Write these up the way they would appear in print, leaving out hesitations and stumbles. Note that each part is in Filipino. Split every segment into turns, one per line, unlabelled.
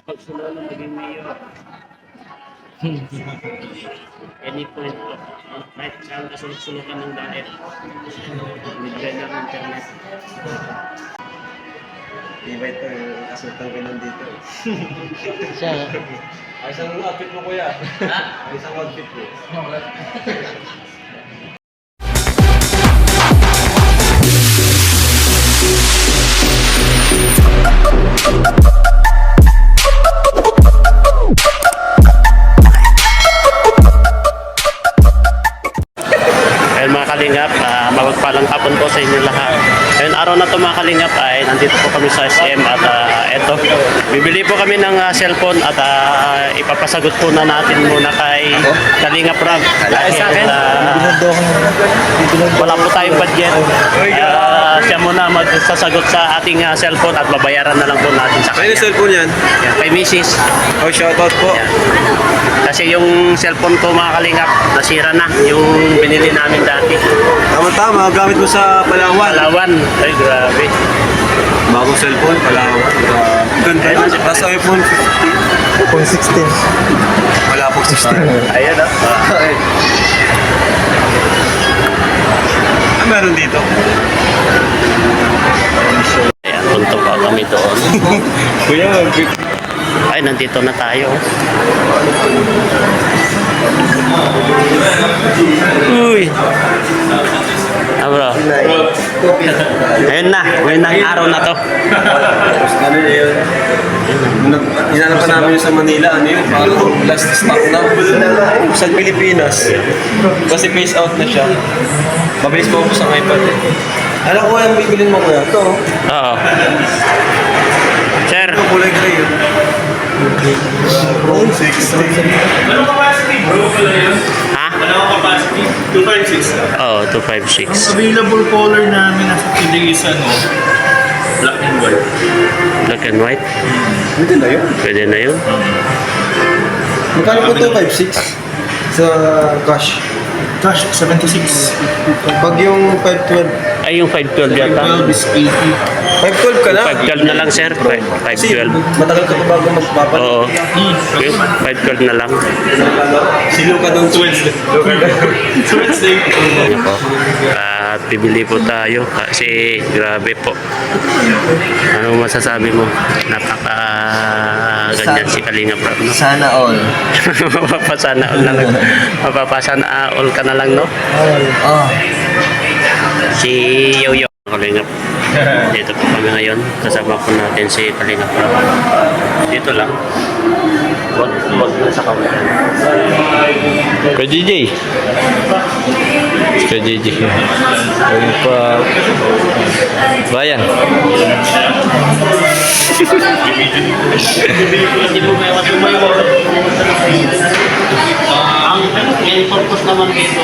Pag sila lang maging mayor. Any point of kahit saan kasulok-sulukan ng daet. Bigyan ng internet.
Iba ito, kasultan ko nandito.
Siya.
Ay, isang outfit mo kuya.
Ha?
Ay, isang outfit mo.
Ayun mga kalingap, mapagpalang hapon po sa inyo lahat. Ayun, araw na ito mga kalingap ay nandito po kami sa SM at eto, bibili po kami ng cellphone at ipapasagot po na natin muna kay Kalingap Rob. Dahil wala po tayong budget. Siya muna magsasagot sa ating cellphone at babayaran na lang po natin sa
Ay,
kanya.
cellphone yan?
Yan, kay Mrs.
Oh, shoutout po.
Yan. Kasi yung cellphone ko mga kalingap, nasira na yung binili namin dati.
Tama-tama, gamit mo sa Palawan.
Palawan. Ay, grabe.
Bagong cellphone, Palawan. Ganda
Ayun,
na. Tapos iPhone 15.
iPhone 16.
Wala po 16.
Ayan ah.
Ano meron dito?
Ayan, punto pa kami doon.
Kuya,
Ay, nandito na tayo. Uy! Bro. Ayun na. Ngayon ang araw na to.
ano yun? Hinanap pa namin yun sa Manila. Ano yun? Parang last stock na. Sa Pilipinas. Kasi phase out na siya. Mabilis po ako sa iPad eh. Alam ko yung bibilin mo kuya. Ito.
Oo. Sir.
Ito kulay gray yun. Phone 16.
Anong capacity bro pala yun?
Ha?
Anong capacity? 256 lang.
Oo, 256.
Available color namin as of today is black and white.
Black and white.
Pwede na yun.
Pwede na yun.
Magkano po 256? Sa cash.
Gosh, 76.
Pag yung 512.
Ay, yung 512 yata.
12 is 80.
512 ka na?
512 na lang, sir. 512.
Matagal ka pa bago magpapalit.
Oo. Yung 512 na lang.
Sino ka doon 12?
Wednesday.
Ano po? At bibili po tayo kasi grabe po. Ano masasabi mo? Napaka ganyan si Kalingap Rob, no?
Sana all.
Mapapasana all na lang. Mapapasana all ka na lang, no?
Oh.
Si Yoyo Kalingap. Dito po kami ngayon. Kasama po natin si Kalingap Rob. Dito lang. Wag na sa camera.
Kay DJ. Kay DJ. Ayun pa. Bayan.
Hindi mo may matumayo. Ang main purpose naman dito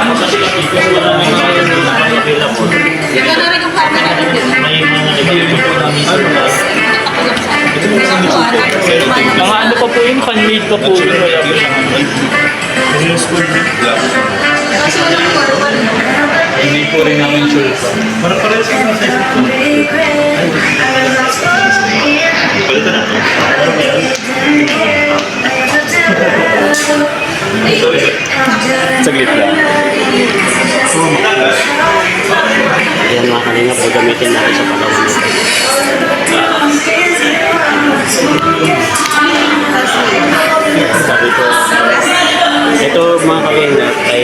Ano kasi
maraming available.
Yung ano rin yung partner natin din.
May mga available namin sa
mga ano pa po yun, fan-made pa po yun. Wala po siya.
Kasi walang formal.
Hindi po rin namin sure pa. Para pares ko na sa palitan na to.
Saglit lang.
Ayan mga Kalingap, gagamitin natin sa Palawan. Sabi ko, ito mga Kalingap ay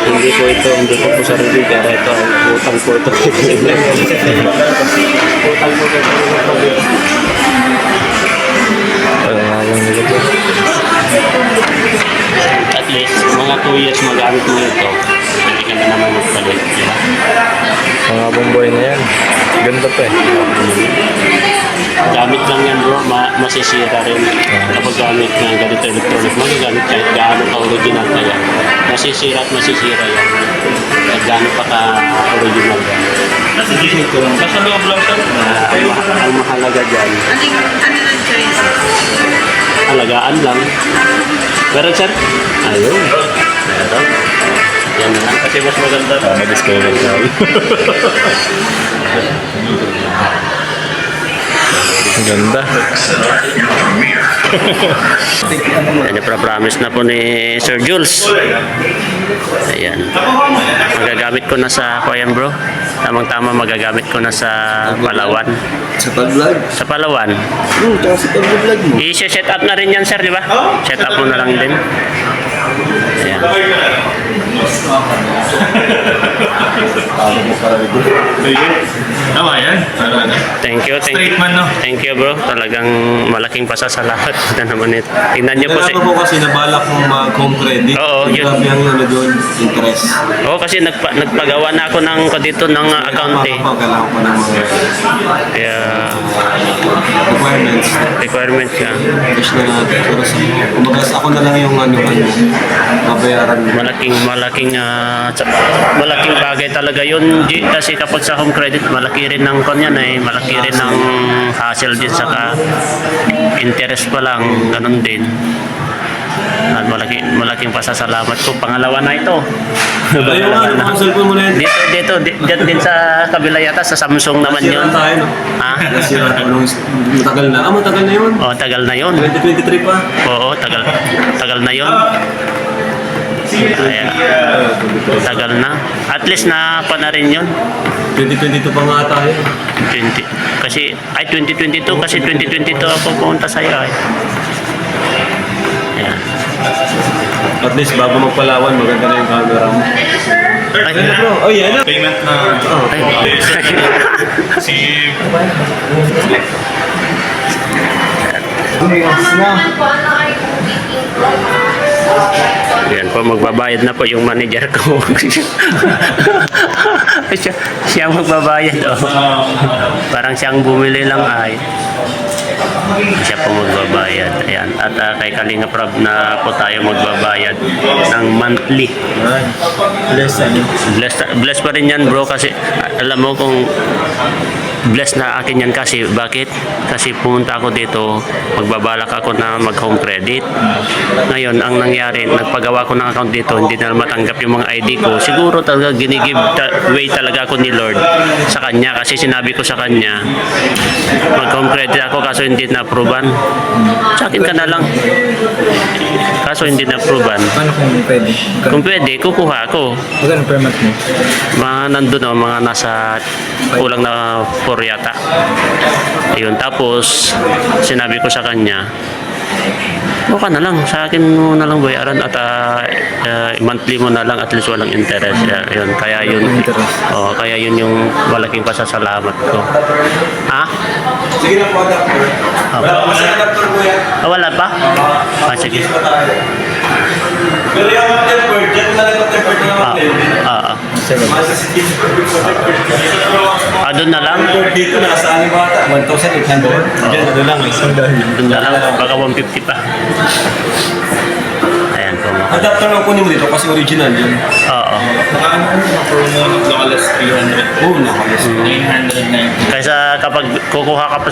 hindi po sa review, pero ito ay utang po ito. Utang po ito.
Wala nga yung nilagay.
At least, mga 2 years magamit mo ito, hindi ka na naman magpalit. Diba?
Mga bomboy na yan. Ganda pa eh.
Gamit lang yan bro, masisira rin. Kapag gamit ng ganito electronic, magagamit kahit gaano ka-original ka yan. Masisira at masisira yan. Kahit gaano pa ka-original yan.
Nasa gilid ko lang. Nasa loob lang siya.
Ang mahalaga dyan,
Ano ng choice?
alagaan lang. Meron, sir? Ayun. Meron. Yan na lang. Kasi mas maganda.
Na-discover tayo. Ang ganda.
Yan yung promise na po ni Sir Jules. Ayan. Magagamit ko na sa Kuyan bro. Tamang-tama magagamit ko na sa Palawan.
Sa pag-vlog.
Sa Palawan.
Tsaka sa pag-vlog mo.
I-set up na rin yan sir, di ba? Set up mo na lang din. Ayan.
Tama yan.
Thank you, thank you.
Straight man, no?
Thank you bro. Talagang malaking pasasalamat na naman ito. Tingnan niyo po si...
Kailangan po kasi nabalak mong mag-home credit.
Oo, yun.
Grabe ang ano doon, interest.
Oo, kasi nagpagawa na ako ng dito ng account eh.
Kailangan ko ng mga
Kaya
requirements.
requirement ka.
Cash na natin. Pero sa kumbaga ako na lang yung mabayaran mo.
Malaking bagay talaga yun G, kasi kapag sa home credit malaki rin ng kanyan eh, malaki rin ng hassle din saka interest pa lang ganun din. At malaking pasasalamat ko. Pangalawa na ito.
Ayun nga, ang cellphone mo na yun.
Dito dyan din sa kabila yata sa Samsung naman yun.
Nasira tayo, no?
Ha?
Nasira tayo. Matagal na. Matagal na yun.
Oh, tagal na yun.
2023 pa.
Oo, tagal na yun. Kaya, tagal na. At least na pa na rin yun.
2022 pa nga tayo.
2022 kasi 2022 ako pumunta sa iyo eh. Ayan.
At least bago magpalawan, maganda na yung camera mo.
Ay,
Oh, yan na.
Payment na. Si...
Yan po, magbabayad na po yung manager ko. siya ang magbabayad. Oh. Parang siyang bumili lang ay. Siya po magbabayad. Ayan. At kay Kalinga Prab na po tayo magbabayad ng monthly. Bless pa rin yan bro kasi alam mo kung bless na akin yan kasi bakit? Kasi pumunta ako dito, magbabalak ako na mag home credit. Ngayon, ang nangyari, nagpagawa ko ng account dito, hindi na matanggap yung mga ID ko. Siguro talaga ginigive way talaga ako ni Lord sa kanya kasi sinabi ko sa kanya, mag home credit ako kaso hindi na-approvean. Sa akin ka na lang. Kaso hindi na-approvean.
Paano kung pwede?
Kung pwede, kukuha ako.
Magkano per month mo?
Mga nandun o, mga nasa kulang na 4 yata. Ayun, tapos sinabi ko sa kanya, buka na lang, sa akin mo na lang bayaran at monthly mo na lang at least walang interest. Ayun, kaya yun, kaya yun yung malaking pasasalamat ko. Ha?
Sige na po, doctor. Wala pa sa doctor mo yan.
Wala pa? Sige.
Pero yung tempered, dyan na lang yung tempered na naman.
Doon na lang?
Dito, nasa bata, 1,800. Dyan, doon lang.
Doon na lang, baka 150 pa. Ayan po mga.
Adapter lang kunin mo dito kasi original yun.
Oo.
Promo nakalas 300.
Oo, nakalas.
990.
Kaysa kapag kukuha ka pa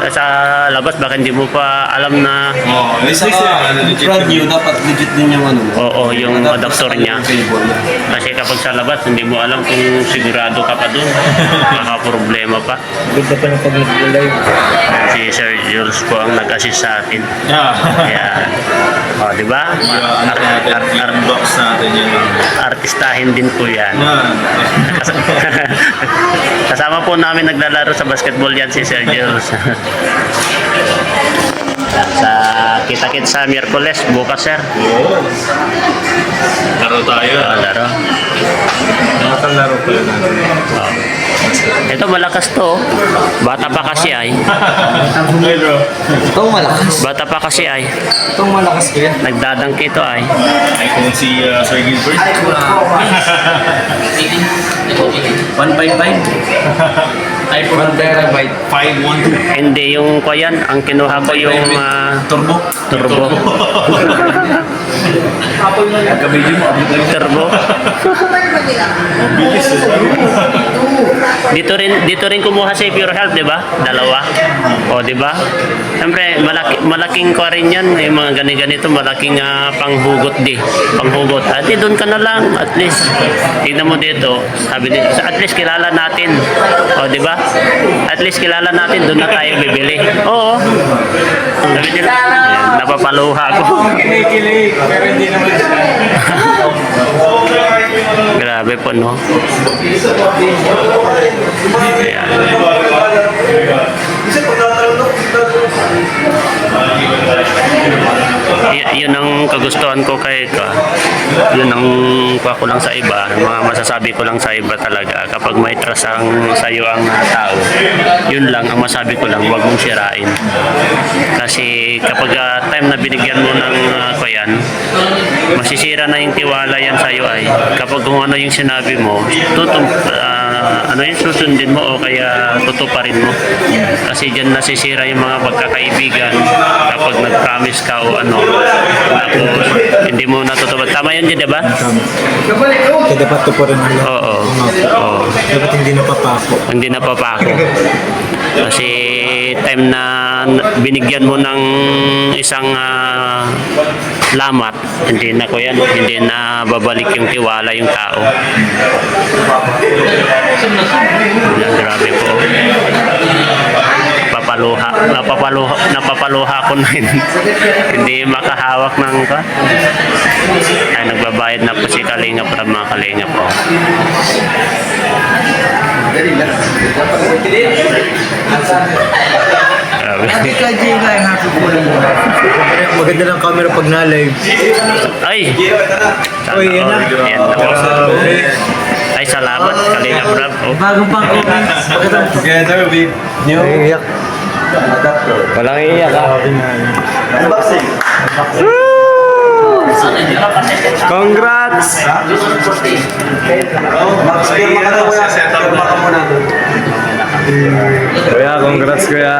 sa labas, baka hindi mo pa alam na
May saka, brand new, dapat legit din yung ano.
oo, yung adapter niya. Kasi kapag sa labas, hindi mo alam kung sigurado ka pa doon. Baka problema pa.
Ganda pa ng pag-live.
Si Sir Jules po ang nag-assist sa atin.
Yeah.
Kaya, di ba?
Ano natin, unbox natin yun.
Artistahin din po yan.
Yan.
Kasama po namin naglalaro sa basketball yan si Sir Jules. Sa kita-kit sa Miyerkules, bukas sir.
Laro tayo.
Laro.
Nakakalaro pala natin.
Oh. Ito malakas to. Bata pa kasi ay.
Hey bro.
Itong malakas.
Bata pa kasi ay.
Itong malakas ko yan.
Nagdadangk ito ay.
Ay kung si Sir Gilbert.
155.
iPhone
1 terabyte.
512.
Hindi yung ko yan. Ang kinuha ko yung
Turbo.
turbo.
Pagka-video mo, upload lang.
Turbo.
Bilis eh.
Dito rin kumuha si Pure Health, di ba? Dalawa. O, di ba? Siyempre, malaking ko rin yan. Yung mga ganito, malaking panghugot di. Panghugot. At doon ka na lang. At least, tignan mo dito. Sabi dito, at least kilala natin. O, di ba? At least kilala natin, doon na tayo bibili. Oo. Sabi nila, yan, napapaluha ko.
Kinikilig, pero hindi naman siya.
Grabe po, no? Ayan. Yun ang kagustuhan ko kay ka. Yun ang kuha ko lang sa iba. Mga masasabi ko lang sa iba talaga. Kapag may trust sa iyo ang tao, yun lang ang masabi ko lang, huwag mong sirain. Kasi kapag time na binigyan mo ng kuyan, masisira na yung tiwala yan sa iyo ay. Kapag kung ano yung sinabi mo, susundin mo o kaya tutuparin mo. Kasi dyan nasisira yung mga pagkakaibigan kapag nag-promise ka o ano, tapos hindi mo natutupad. Tama yun din, di ba?
Kaya dapat ko po rin ang lahat.
Oo. Oo.
Dapat hindi napapako.
Hindi napapako. Kasi time na binigyan mo ng isang lamat, hindi na ko yan, hindi na babalik yung tiwala yung tao. Yan, grabe po. Napapaluha ko na yun. Hindi makahawak ng ka. Ay, nagbabayad na po si Kalingap Rab, mga Kalingap po. Grabe.
Maganda ng camera pag na-live.
Ay!
Uy, yan na.
Yan na po. Ay, salamat, Kalingap Rab. Oh.
Bagong pang comments.
Together with new
Iiyak.
adapter.
Walang iiyak ha.
Unboxing.
Congrats!
Max, pirma ka daw kuya. Pirma ka muna doon.
Kuya, congrats kuya.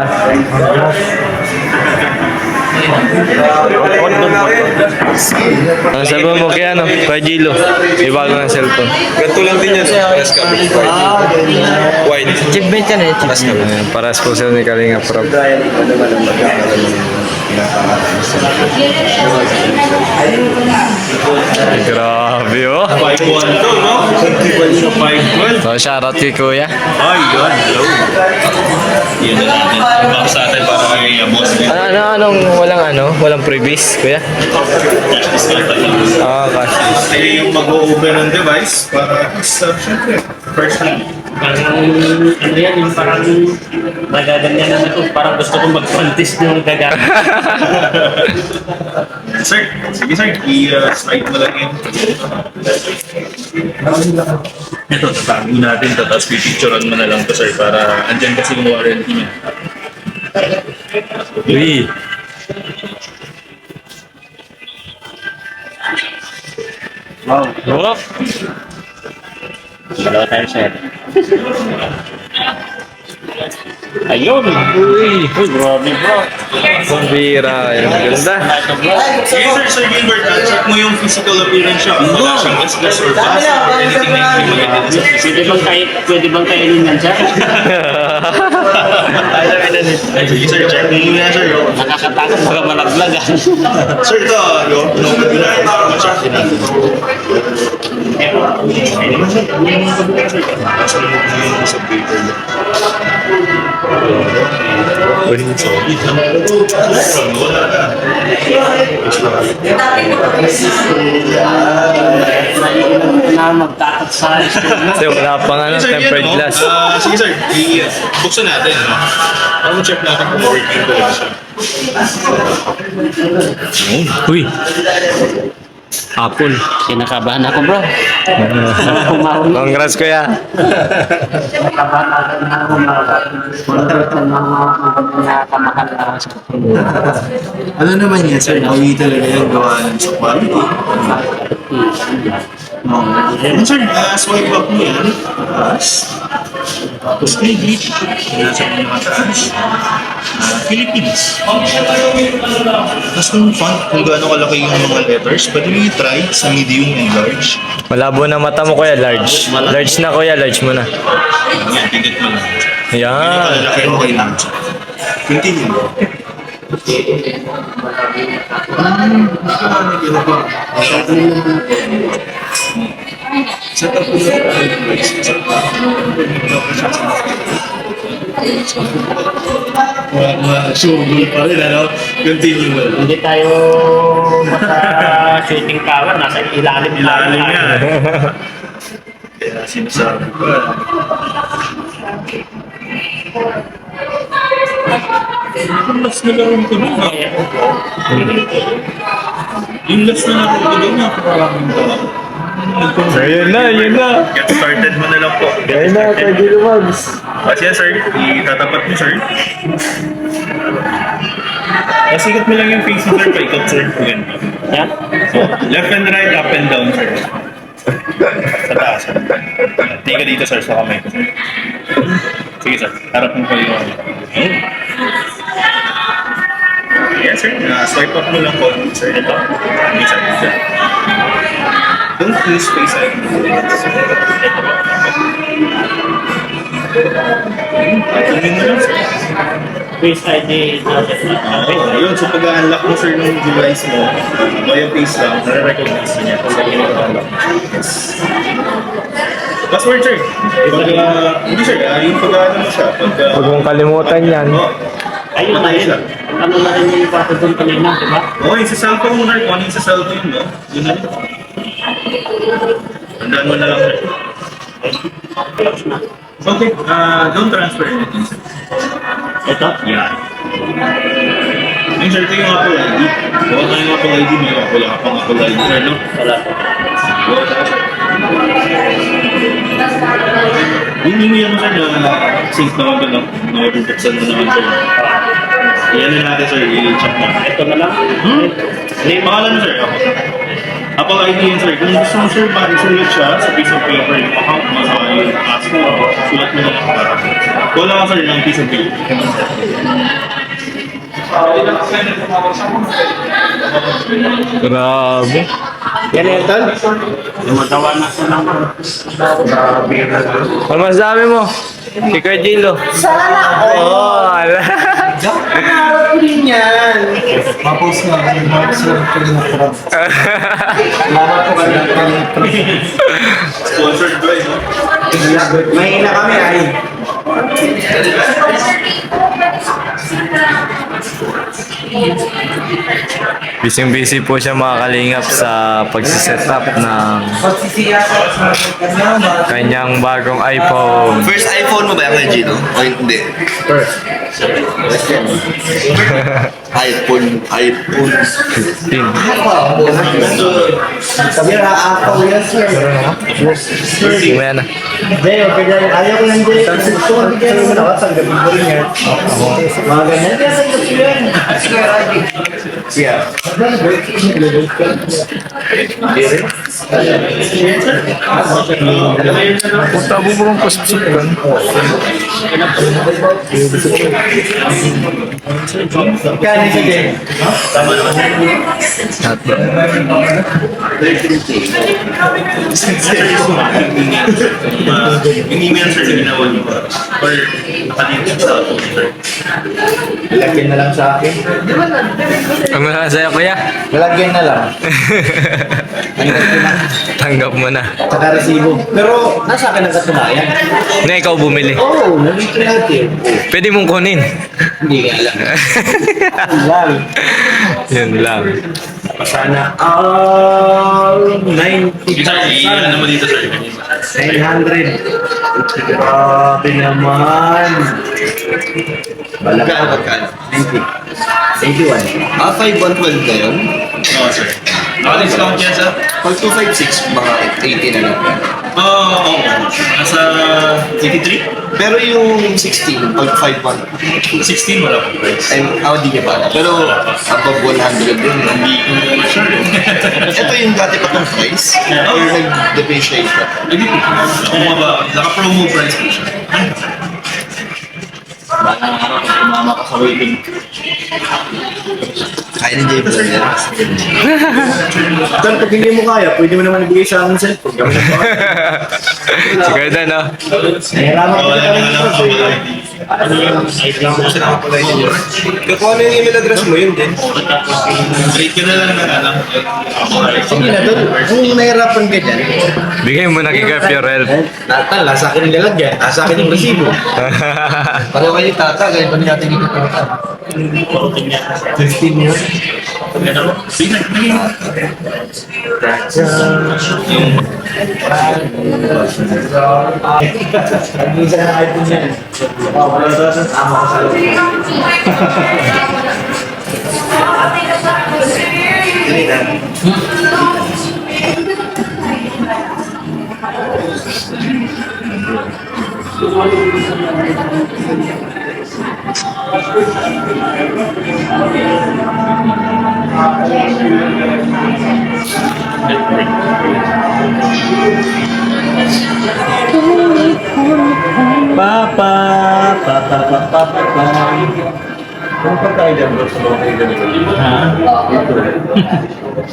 Ang sabi mo kaya no? Kaya Gilo. May bago ng cellphone.
Ganito lang din yan. Press copy. White.
Achievement yan eh.
Press copy.
Ayan, para sponsor ni Kalinga Prab. Ay, grabe oh.
5-1 to, no? 5-1.
So, shoutout kay kuya.
Ay, yun. Hello. Yan na natin. Unbox natin para kay boss.
Walang previous, kuya?
Cash discount lang.
Ah, cash.
Tayo yung mag-open ng device para syempre, personally.
Parang, ano yan, yung parang nagaganyan na ito. Parang gusto kong mag-contest yung gagamit.
Sir, sige sir, i-slide mo lang yun. Ito, tatago natin ito, tapos pipicturean mo na lang to sir para andyan kasi yung warranty niya.
Uy.
Wow.
Oh.
Dalawa tayo, sir. Ayun!
Uy.
Grabe, bro.
Pambira. Yan, ganda.
Sige sir, Sir Gilbert, check mo yung physical appearance siya. Kung wala siyang gas or gas or anything na hindi maganda sa physical.
Pwede bang kainin yan, sir?
Sige sir, check mo muna sir.
Nakakatakot, baka malaglagan.
Sir, ito, no, mag-unahin para ma-check natin. Sa paper niya.
Uy.
Na magtatat sa
Kasi wala pang
Sir, yan,
tempered
no?
glass.
Sige sir, buksan natin. No? Para ma-check natin kung working talaga siya.
Uy. Apple.
Kinakabahan ako, bro.
Congrats kuya.
Kinakabahan ako na kamahal na sa
Ano naman yan, sir? Nawi talaga yan gawa ng sa quality.
Yan sir, swipe up mo yan. Tapos kay dito. Nasa mga mataas. Philippines. Tapos kung font, kung gaano kalaki yung mga letters, pwede mo i-try sa medium and large.
Malabo na mata mo kuya, large. Large na kuya, large mo na.
Yan, pindot mo lang.
Yan.
Malalaki, okay lang. Continue. Set up mo sure pa rin, ano? Continue mo.
Hindi tayo basta shooting tower, nasa ilalim
Ilalim
tayo.
nga. Kaya sinasabi ko. Yung last na laro ko doon, ha? Yung last na laro ko doon, napakaraming tao.
Ayun na, yun na.
Get started mo na lang po.
Ayun na, pwede lumags.
Kasi yan, sir, itatapat mo, sir. Sikat mo lang yung face mo, sir, paikot, sir. Ganito.
Yan.
So, left and right, up and down, sir. Sa taas, sir. Tingin ka dito, sir, sa kamay ko, sir. Sige, sir. Harap mo pa yung Yes, sir. Swipe up mo lang po, sir. Ito. Okay, sir. Don't lose face ID. Tingin mo lang, sir.
Face ID.
Okay, ayun. So pag-unlock mo, sir, ng device mo, via face lang, nare-recognize niya kung saan yung unlock. Yes. Password, sir. Hindi, sir. Yung pag-ano mo siya.
Huwag mong kalimutan yan.
Ayun na yun. Ano na rin yung pato doon kanina, di ba?
Oo, yung sa cellphone mo, sir. Kung ano yung sa cellphone mo, yun na rin. Tandaan mo na lang, sir. Okay, don't transfer anything, sir.
Ito?
Yan. Yung sir, ito yung Apple ID. Baka na yung Apple ID mo, wala ka pang Apple ID, sir, no?
Wala.
Wala ka, sir. Yung email mo, sir, na sync naman ba, no? Nakapagpuksan mo naman, sir. Yan na natin, sir. I-check na.
Ito na lang.
Pangalan mo, sir. Apple ID yan, sir. Kung gusto mo, sir, isulat siya sa piece of paper, yung account mo sa yung password, sulat mo na lang para. Wala ka, sir, ng piece of paper.
Grabe.
Yan na yun, Tol?
Lumagawa na sa naman.
Ano masasabi mo? Si Kuya Gilo. Sana all. Oh, ala.
Pangarap ko din yan. Mapos nga. Mapos nga. Salamat po kayo.
Sponsored by, no?
Mahina kami ay.
Busy po siya mga kalingap sa pagsiset up ng kanyang bagong iPhone.
First iPhone mo ba yan, Gino? O hindi? iPhone
15.
Sabi na, ako yan, sir.
Umaya na.
Jay, okay dyan. Ayaw ko yan, Jay. Gusto ko bigyan naman ako sa gabi ko rin yan. Mga ganyan. Kaya sa gabi yan. Yeah.
Punta mo mo kong pasipsip kan.
Kaya sa Jay.
Yung email, sir, na ginawa niyo. Or nakalink sa phone, sir.
Lagyan na lang sa akin.
Ang masaya kuya.
Lalagyan na lang.
Tanggap mo na.
Saka resibo. Pero nasa akin ang katunayan.
Na ikaw bumili.
Oo, nandito natin.
Pwede mong kunin.
Hindi nga alam. Lang.
Yun lang.
Sana 90,000.
Ano mo dito, sir?
900. Grabe naman.
Magkano, magkano?
90. 81.
5,112 na yun?
Oo, sir. Naka-discount yan sir?
Pag 256, mga 80 na lang.
Oo. Nasa 83?
Pero yung 16, pag 51,
16 wala pong price.
di niya pa. Pero above 100 din.
Hindi ko naman sure.
Ito yung dati pa itong price. Or nag-depreciate pa.
Hindi po. Bumaba. Naka-promo price po siya.
Tumama ka sa waiting.
Kaya ni Jay Vlog yan.
Tol, pag hindi mo kaya, pwede mo naman ibigay sa akin cellphone. Gamit ko.
Siguro na, no?
Nahirapan ko
Wala
na
na
lang
lang
ito.
Kung ano yung email address mo, yun din.
Rate ka na lang na lang.
Sige na, Tol. Kung nahirapan ka dyan,
Bigay mo na kay Kap your help.
Tata, nasa akin yung lalagyan. Nasa akin yung resibo. Pareho kayo ni Tata, ganyan pa rin natin dito Tata. 15 yun.
Sige.
Nag-isa na iPhone yan. Wala Tata. Tama ka sa loob. Kung pa tayo dyan, bro, sa mga tayo dyan.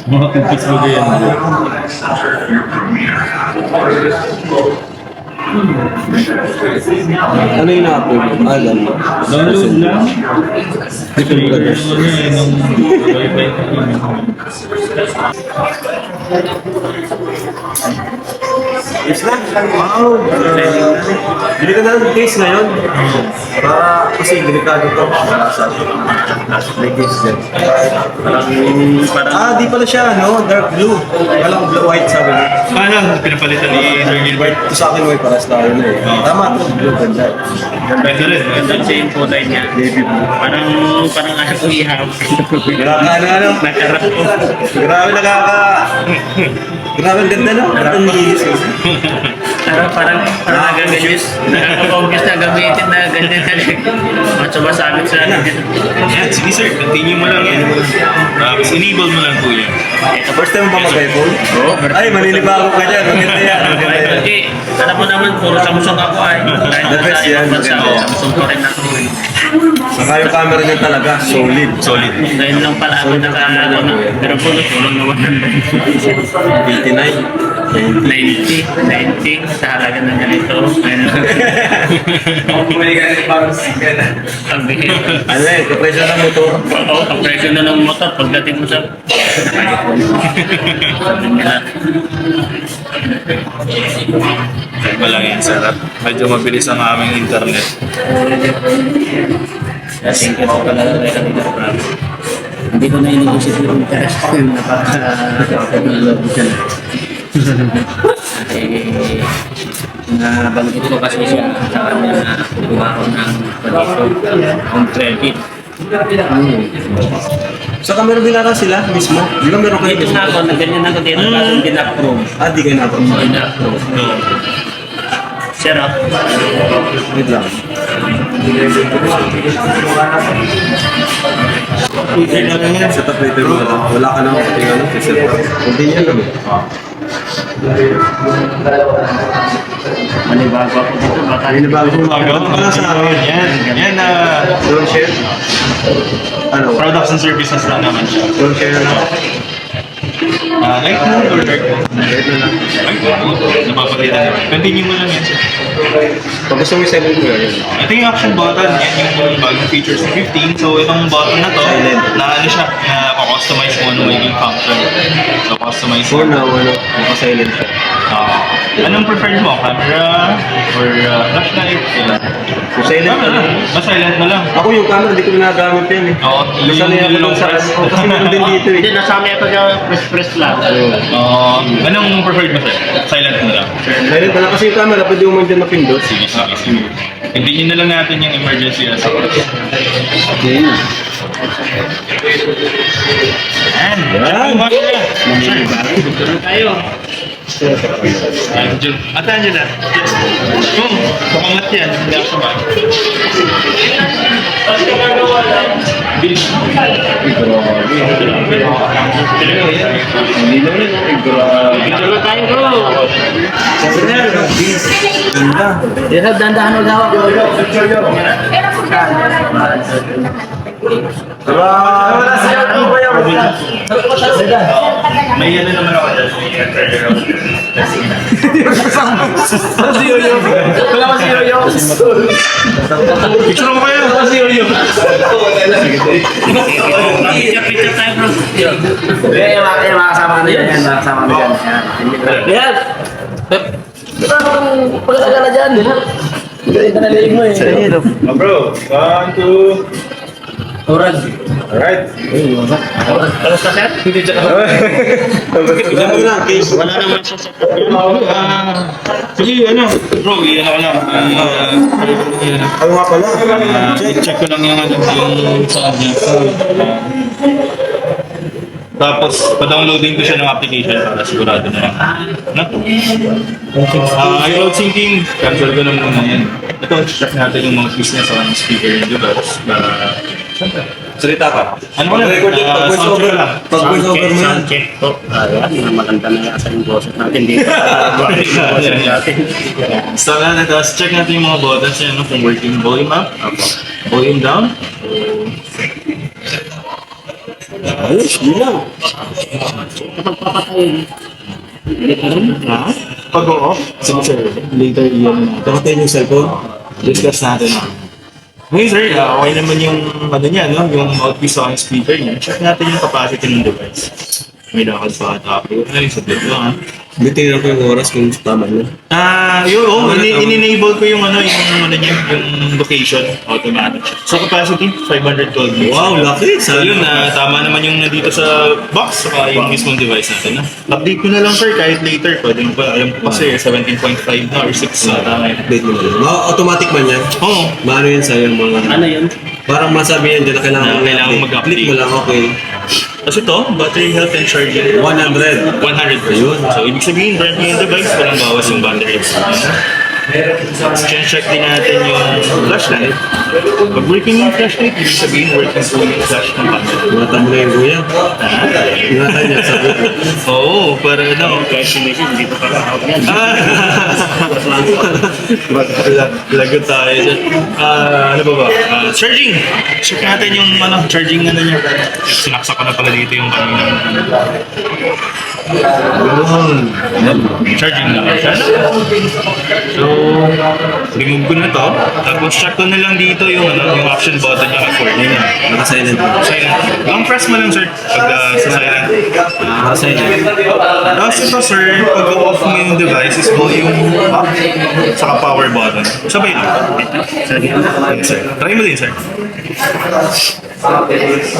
Mga kumpis mo ganyan.
Ano yung na-upload mo? Alam mo.
Download lang. Ito yung wifi.
Yes na? Wow! Bili ka na ng case ngayon. Para kasi delikado to. May case din. Di pala siya, no? Dark blue. Kala ko blue white sabi mo.
Parang pinapalitan ni Sir Gilbert.
White, ito sa akin white para sa tayo na eh. Tama to, blue ganda.
Pwede rin.
Ganda siya yung kulay niya.
Baby blue.
Parang ayaw ko ihap.
Grabe ano?
Nakarap ko.
Grabe Grabe ang ganda no? Ang linis ko.
Parang nagaganyan. Nakaka-focus na gamitin na ganyan. At sumasabit sa akin dito.
Yan, sige sir. Continue mo lang yan. Tapos enable mo lang po yan.
First time ba mag-iPhone?
Oo.
Ay, maninibago ka dyan. Maganda yan. Maganda yan.
Hindi, alam mo naman, puro Samsung ako ay. Kahit
The best
nasa
yan,
ibang bansa,
maganda yan.
Samsung ko rin ako.
Saka yung camera niya talaga, solid.
Solid.
Ngayon lang pala ako naka-ano na. Pero puno, tulong na 100.
89.
90 sa halaga ng ganito. Sabi,
Ano eh, kapresyo ng motor.
oo, ang presyo na ng motor pagdating mo sa sabi nila,
Check mo lang yan sir. At medyo mabilis ang aming internet.
thank you po pala kanina. Hindi ko na iniisip yung interest ko yung napaka-technology siya. Nabanggit ko kasi siya sa kanya na gumawa ko ng condition on credit.
Sa camera din ata sila mismo. Di ba meron kayo
Dito na ako, na ganyan ako dito kaso hindi na-approve.
Di kayo na-approve.
Hindi na-approve. Sir,
Wait lang. Set up later mo na lang. Wala ka na ako pati ano, set up. Continue lang.
manibago ako dito. Baka
Bago mo Wala sa akin.
Yan na
Don't share. Ano?
products and services lang naman siya.
Don't share na.
Light mode or dark mode?
Ito na.
Light mode. Napapakita na. Continue mo lang yan sir.
Pag gusto mo i-send mo yan.
Ito yung action button. Yan yung bagong features ng 15. So itong button na to,
Silent.
na ano siya, na customize mo ano magiging function. So customize
For
mo.
now, naka-silent siya.
Anong preferred mo? Camera or flashlight?
So silent ka lang.
Silent na lang.
Ako yung camera, hindi ko ginagamit yan eh.
Oo,
Nasanay ako
yung
lang sa
press.
ano. Kasi meron din dito
hindi,
eh.
nasanay ako sa press lang.
Anong preferred mo sir? Silent na lang.
Silent ka lang kasi yung camera, pwede mo dyan mapindot.
Sige. Continue na lang natin yung emergency response.
Okay.
Yan. Yan. Sir, dito tayo. Angel. Ate Angela. Pakangat yan. Hindi ako ba? Bilis. Picture tayo bro.
Yan, dandahan mo daw.
May ano naman ako dyan.
Wala ko si Yoyo.
Picture mo kayo.
Wala si Yoyo.
Picture tayo bro.
Yan, makasama na yan. Makasama na yan. Yan. Pagkakaga na dyan. Ganito na liig mo eh.
Oh, bro. 1, 2.
Orag.
Alright.
Kamusta sir?
Hindi siya
Ilan mo lang, case.
Wala naman siya sa
Sige, ano? Bro, iyan ako lang.
Ano nga pala?
Check ko lang yung ano, yung sa kanya. Tapos, pa-downloading ko siya ng application para sigurado na lang. No? iCloud syncing, cancel ko na muna yan. Ito, check natin yung mga keys niya sa kanyang speaker yung device.
Salita ka.
Ano mo na?
Record yun, pag voice over lang. Pag voice over mo yan.
Sound check po. Maganda na yata yung boses natin dito. Boses natin.
So, tapos check natin yung mga buttons niya, no? Kung working volume up, volume down.
Ayos, yun lang.
Pag oo, sige sir, later iyan na.
Pakatain yung cellphone.
Discuss natin. Ngayon sir, okay naman yung ano niya, no? Yung mouthpiece sa speaker niya. Check natin yung capacity ng device. May lakad pa at upload. Ano yung subject mo, ha?
Bitingnan ko yung oras kung tama na.
In-enable ko yung ano niya, yung location automatic. So capacity 512
Wow, laki.
So yun, tama naman yung nandito sa box saka yung mismong device natin. Update ko na lang sir kahit later. Pwede mo pa, alam ko kasi 17.5 na or 6 na tama yun.
Update mo na lang. Automatic man yan.
Oo.
Maano yan sa'yo mga...
Ano yun?
Parang masabi yan dyan na kailangan
Na kailangan mag-update.
Click mo lang, okay.
Tapos ito, battery health and charging.
100.
100%. So ibig sabihin, brand new yung device, walang bawas yung battery. Check din natin yung flashlight. Pag working yung flashlight, ibig sabihin working po yung flash ng battery.
Ingatan mo na yung kuya. Ingatan niya, sabi ko.
Oo, para ano.
Estimation, hindi pa parang out yan.
Lagot tayo dyan. Ano ba ba? Charging! Check natin yung ano, charging ano niya. Sinaksak ko na pala dito yung kanina. Charging na siya. So, remove ko na to. Tapos check ko na lang dito yung ano, yung option button niya for yun.
Naka-silent.
Silent. Long press mo lang sir pag sa silent.
Naka-silent.
Tapos ito sir, pag off mo yung device is volume up saka power button. Sabay lang. Okay, sir. Try mo din sir.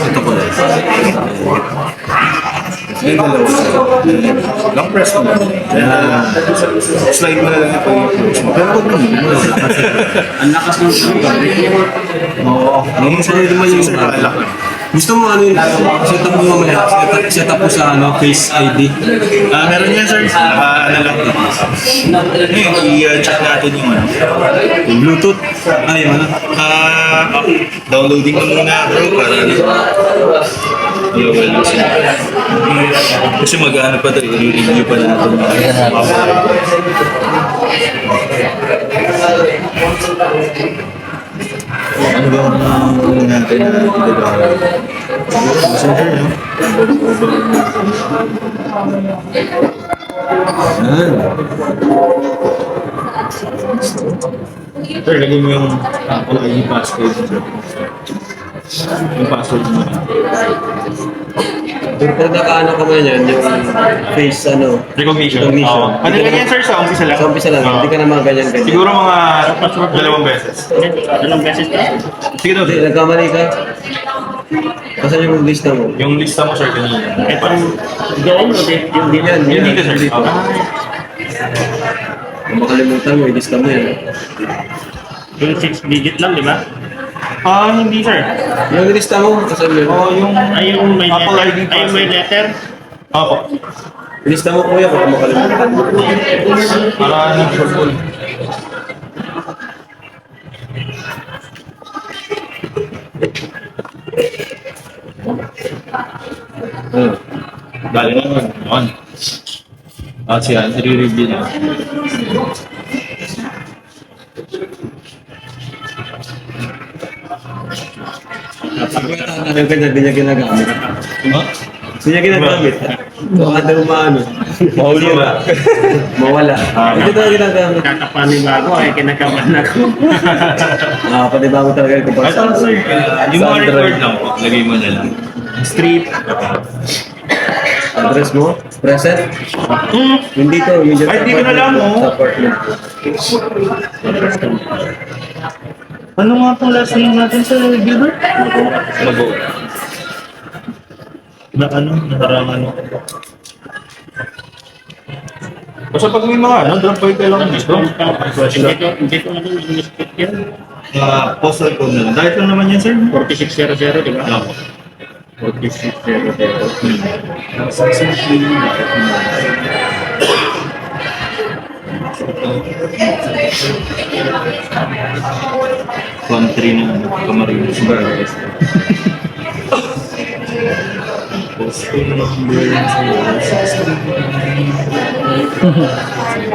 Ito ko na.
Long press mo lang. Slide mo na lang ito. Pero huwag mo.
Ang lakas ng sound.
Oo. Sa'yo naman yung... Gusto mo ano yun? Set up mo mamaya. Set up mo sa ano, Face ID.
Meron yan sir. Ano lang. Ngayon, i-check natin yung ano.
Yung Bluetooth. Ay, ano?
Downloading ko muna bro para kasi mag-ano pa tayo, i-review pa natin. Ano ba ang natin na i-download? Messenger, no? Sir, lagyan mo yung Apple ID passcode. Yung password mo.
Pag naka-ano ka man yan, yung face ano.
Recognition.
Recognition.
Ano lang yan sir? Sa umpisa lang?
Sa umpisa lang,
Oo.
hindi ka na mga ganyan-ganyan.
Siguro mga 2 beses.
Dalawang beses na.
Sige daw
Hindi,
sir.
nagkamali ka. Kasan yung lista mo?
Yung lista mo sir kanina.
Itong doon o yung dito?
Yan,
Yung dito sir.
dito. Kung makalimutan mo, ilista mo yan.
Yung 6 digit lang, di ba?
Hindi sir.
Yung nilista mo, kasi
Yung
Ay, yung may
Apple
letter.
ID
Ay, yung may letter.
Opo.
nilista mo kuya, baka makalimutan.
Para ng purple. Dali naman. On. Siya, i-review niya.
Yung kanya, di niya ginagamit. Di niya ginagamit. Baka daw maano. Mahulira. Mawala. Hindi daw ginagamit.
Kakapanibago ay kinakabahan ako.
Panibago talaga yung kumpara
Ito sir, yung mga record lang po, lagay mo na lang. Street.
Address mo? Present? Hindi to.
Ay, di ko na lang, oh.
Sa apartment.
Ano nga pong last name natin sa Gilbert? Mago. Na ano? Parang ano? Basta pag may mga ano, drop by ka lang dito.
Hindi ko na doon in-split yan.
Postal code na lang. Dahil lang naman yan sir.
4600, di ba?
Opo. 1-3 na ano, Camarines Bar.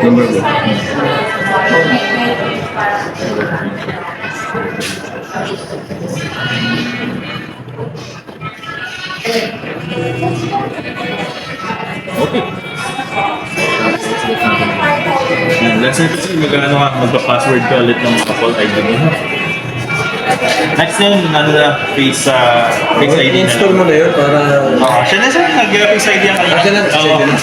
Number 1.
Okay. Let's say kasi mag-ano ka, magpa-password ka ulit ng Apple ID mo. Next yun, ano na, face ID na
I-install
lang.
mo na yun para...
Siya na sir, nag-face ID ang
Siya na, face ID na.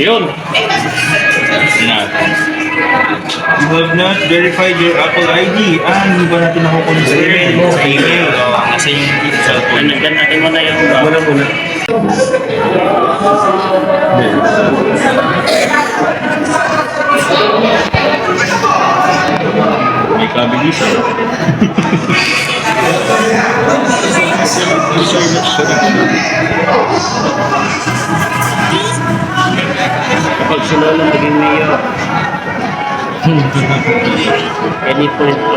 Yun.
You have not verified your Apple ID. Hindi ba natin nakukunin sa email? Sa email, nasa yung cellphone.
Nandyan natin muna yung...
Muna.
May kabilisan.
Kapag si Lolo maging mayor, any point po,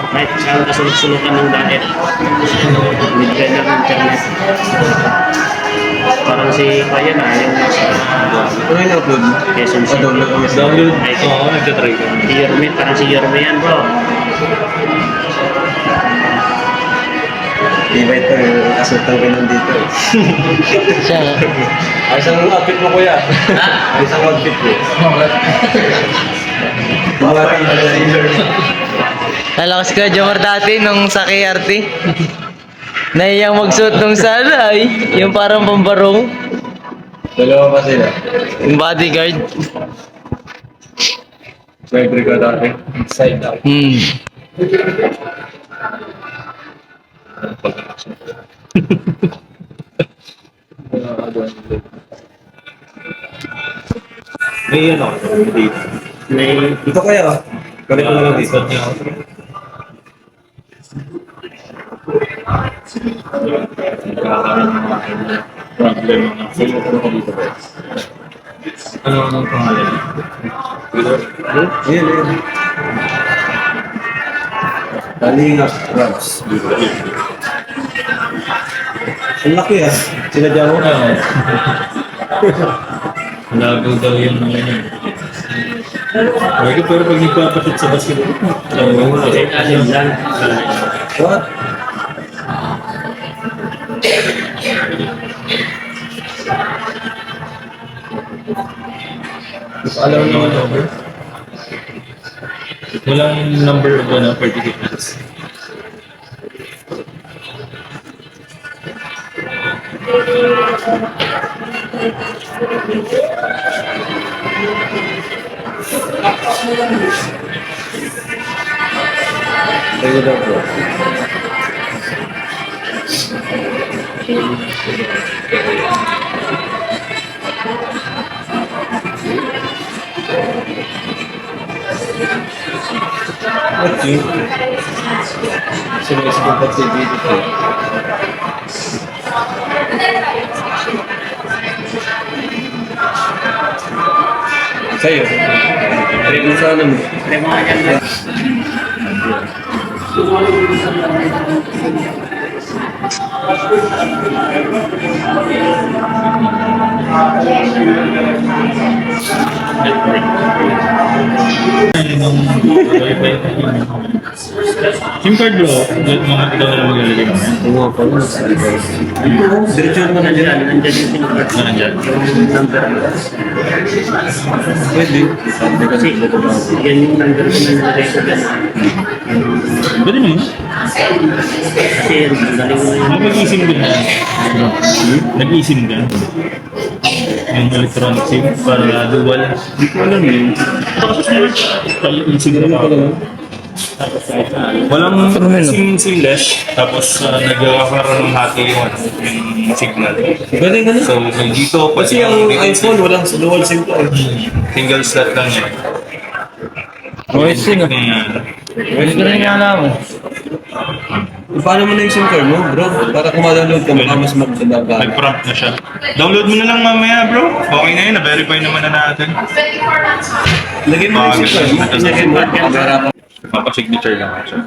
kahit saan kasulok-sulukan ng diet, libre na ng internet. Parang si Kaya na, yung
Ano yung upload mo?
Quezon City.
Download.
Ay,
nagtatry ka.
si Yorme, parang si Yorme yan bro.
Iba ito yung asutang ko nandito. Ay, isang outfit mo kuya. Ay, isang outfit ko. Mga t-shirt.
Lalakas ka, Jomar, dati nung sa KRT. Naiyang magsuot nung salay. Yung parang pambarong.
Dalawa pa sila.
Yung bodyguard.
Library ka dati. Side out.
May ano, date.
May
Ito kaya. Balik mo na lang dito.
Nagkakaroon ng mga problem ng ano ang pangalan?
Ayan. Kalingap Crabs. Ang laki ah. Sinadya mo.
Nalago daw yung mga yun. Pero pag nagpapatit sa basketball,
alin lang.
What?
alam mo naman number? Walang number of ano, participants.
Tayo daw po. Okay. Sige, sige, ba't dito? Sa'yo. Try mo sana mo.
SIM card bro, mga ikaw na lang maglalagay mo.
Oo, pa rin. Diretso mo na dyan. Nandyan yung sinipart.
Nandyan.
Pwede. Kasi, yan yung number ko na nilagay ko dyan.
Pwede naman.
Kasi, galing mo yun.
Mag-isim ka na. Nag-isim ka. Yung electronic SIM para dual. Hindi ko alam yun. Pag-isim ka na pala. Walang SIM-less. Tapos nagkakaroon ng hati yung signal.
Galing ka na.
So dito,
Kasi yung iPhone, walang dual SIM ko.
single slot lang yan.
Voice nga. Pwede ko rin nga alam.
Paano mo na yung SIM card mo, bro? Para kung ma-download ka, baka mas magdadaga.
Nag-prompt na siya. Download mo na lang mamaya bro. Okay na yun, na-verify naman na natin.
Lagyan mo yung SIM card mo. SIM card ka, pera pa.
Mapa-signature lang siya.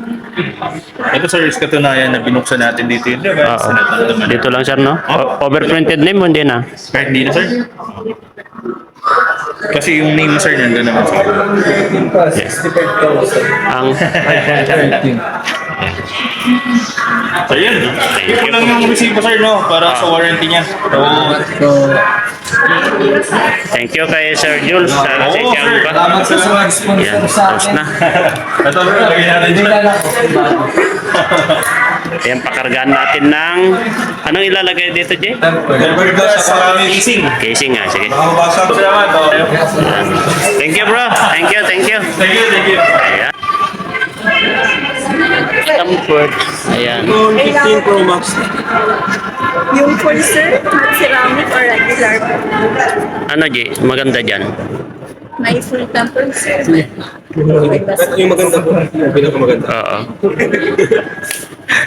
Ito sir, is katunayan na binuksan natin dito yung device.
Oo. Dito lang sir, no? Overprinted name mo, hindi na.
Kahit hindi na sir. Kasi yung name sir nandun naman sir.
Ang
So yun. Ito lang yung resibo sir no, para sa warranty niya. So,
thank you kay Sir Jules sa
Oo,
sisiyang
sir.
pa.
Salamat sa mga sponsor
Yan,
sa
tapos
akin.
na.
ito bro, lagay natin
Hindi
dyan.
na lang.
Ayan, pakargaan natin ng... Anong ilalagay dito, Jay?
Tempered glass sa casing.
Casing nga, sige.
Makabasa ko salamat.
Ayan. Thank you, bro. Thank you, thank you.
Thank you, thank you.
Ayan. Comfort. Ayan.
iPhone 15 Pro Max.
Yung full sir, not ceramic or regular po.
Ano, Jay? Maganda dyan.
May full temper sir.
Yung maganda po. Yung pinakamaganda.
Oo.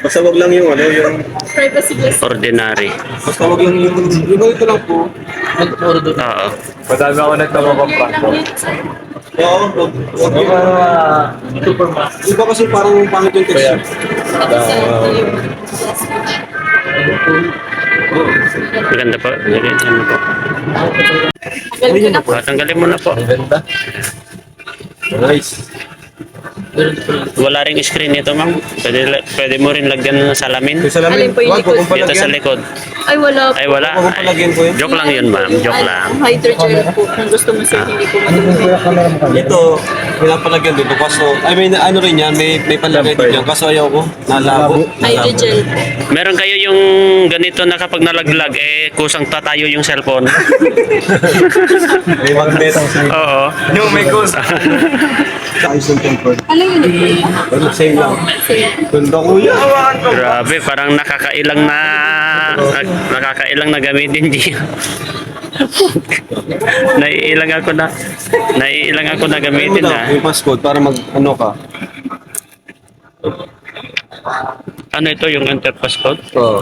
Basta wag lang yung ano, yung...
Privacy glass.
Ordinary.
Basta wag lang yung... Yung ito lang po.
Oo.
Madami ako nagtamabang pa.
Oo, wag yung... Iba kasi parang pangit yung texture.
Maganda po. Lagyan ano po.
Galing na po.
Tanggalin mo na po.
Nice.
Wala ring screen ito, ma'am. Pwede mo rin lagyan ng salamin.
Yung salamin,
Alin po yung
wag
likod?
kung
Dito sa
palagyan.
likod.
Ay wala po.
Ay, wala.
Huwag mo palagyan po yun.
Joke lang yun, ma'am. Joke lang.
Ang hydrogel po. Kung gusto mo sir, hindi po matulog.
Ito, pinapalagyan dito. Kaso, I mean, ano rin yan, may palagay din yan. Kaso ayaw ko, nalabo.
Hydrogel po.
Meron kayo yung ganito na kapag nalaglag, kusang tatayo yung cellphone.
May magnet.
Oo.
Yung may ghost. Ayos yung tempered.
Ano yun po?
Pero same lang. Ganda kuya.
Grabe, parang nakakailang na gamitin di. naiilang ako na gamitin na.
Yung passcode para mag ano ka.
Ano ito yung enter passcode?
Oo.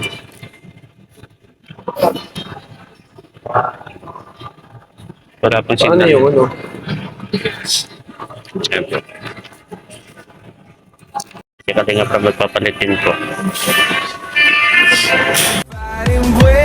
Para pang
Paano
signal.
yung ano?
Siyempre. Kasi kalinga pa magpapalitin ko.
Fighting with